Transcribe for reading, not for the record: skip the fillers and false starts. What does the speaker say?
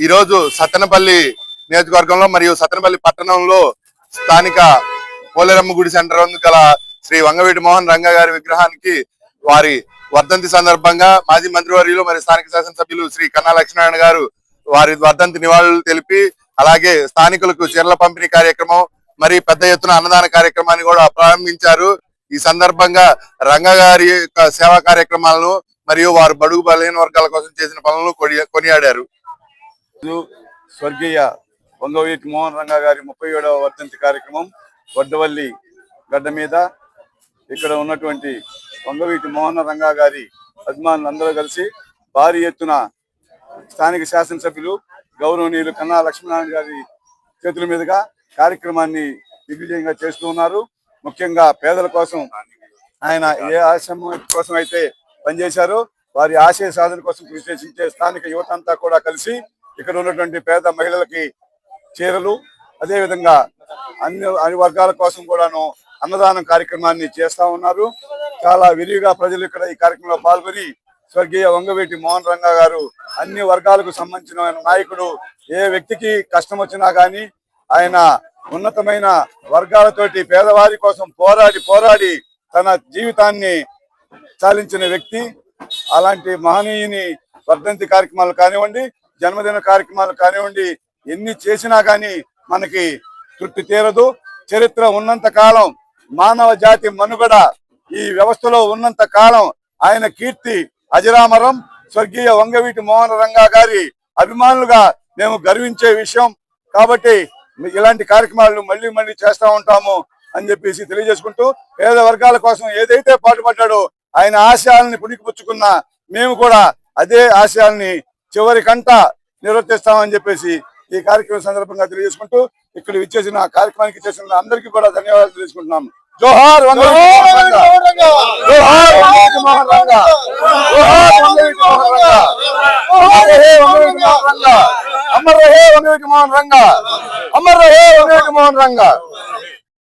ఈ రోజు సత్తెనపల్లి నియోజకవర్గంలో మరియు సత్తెనపల్లి పట్టణంలో స్థానిక పోలేరమ్మ గుడి సెంటర్ గల శ్రీ వంగవీటి మోహన్ రంగా గారి విగ్రహానికి వారి వర్ధంతి సందర్భంగా మాజీ మంత్రివర్యులు మరియు స్థానిక శాసనసభ్యులు శ్రీ కన్నా లక్ష్మీనారాయణ గారు వారి వర్ధంతి నివాళులు తెలిపి అలాగే స్థానికులకు చీరల పంపిణీ కార్యక్రమం మరి పెద్ద ఎత్తున అన్నదాన కార్యక్రమాన్ని కూడా ప్రారంభించారు. ఈ సందర్భంగా రంగా గారి యొక్క సేవా కార్యక్రమాలను మరియు వారు బడుగు బలహీన వర్గాల కోసం చేసిన పనులను కొనియాడారు. స్వర్గీయ వంగవీటి మోహన్ రంగా గారి 37వ వర్ధంతి కార్యక్రమం వడ్డవల్లి గడ్డ మీద ఇక్కడ ఉన్నటువంటి వంగవీటి మోహన్ రంగా గారి అభిమానులందరూ కలిసి భారీ ఎత్తున స్థానిక శాసనసభ్యులు గౌరవనీయులు కన్నా లక్ష్మీనారాయణ గారి చేతుల మీదుగా కార్యక్రమాన్ని దిగ్విజయంగా చేస్తూ ఉన్నారు. ముఖ్యంగా పేదల కోసం ఆయన ఏ ఆశయం కోసం అయితే పనిచేశారో వారి ఆశయ సాధన కోసం విశ్లేషించే స్థానిక యువత అంతా కూడా కలిసి ఇక్కడ ఉన్నటువంటి పేద మహిళలకి చీరలు అదేవిధంగా అన్ని వర్గాల కోసం కూడాను అన్నదానం కార్యక్రమాన్ని చేస్తా ఉన్నారు. చాలా విరివిగా ప్రజలు ఇక్కడ ఈ కార్యక్రమంలో పాల్గొని స్వర్గీయ వంగవీటి మోహన్ రంగా గారు అన్ని వర్గాలకు సంబంధించిన నాయకుడు. ఏ వ్యక్తికి కష్టం వచ్చినా కానీ ఆయన ఉన్నతమైన వర్గాలతోటి పేదవారి కోసం పోరాడి తన జీవితాన్ని చాలించిన వ్యక్తి. అలాంటి మహనీయుని వర్ధంతి కార్యక్రమాలు కానివ్వండి, జన్మదిన కార్యక్రమాలు కానివ్వండి, ఎన్ని చేసినా కానీ మనకి తృప్తి తీరదు. చరిత్ర ఉన్నంత కాలం, మానవ జాతి మనుగడ ఈ వ్యవస్థలో ఉన్నంత కాలం ఆయన కీర్తి అజరామరం. స్వర్గీయ వంగవీటి మోహన్ రంగా గారి అభిమానులుగా మేము గర్వించే విషయం కాబట్టి ఇలాంటి కార్యక్రమాలను మళ్ళీ మళ్ళీ చేస్తూ ఉంటాము అని చెప్పేసి తెలియజేసుకుంటూ, పేద వర్గాల కోసం ఏదైతే పాటుపడ్డాడో ఆయన ఆశయాలని పుణికిపుచ్చుకున్న మేము కూడా అదే ఆశయాల్ని చివరి కంట నిర్వర్తిస్తామని చెప్పేసి ఈ కార్యక్రమం సందర్భంగా తెలియజేసుకుంటూ ఇక్కడ ఇచ్చేసిన కార్యక్రమానికి చేసిన అందరికీ కూడా ధన్యవాదాలు తెలియజేసుకుంటున్నాము. జోహార్ వంగవీటి మోహన్ రంగా, జోహార్ వంగవీటి మోహన్ రంగా, అమర్ రహే వంగవీటి మోహన్ రంగా, అమర్ రహే వంగవీటి మోహన్ రంగా, అమర్ రహే వంగవీటి మోహన్ రంగా.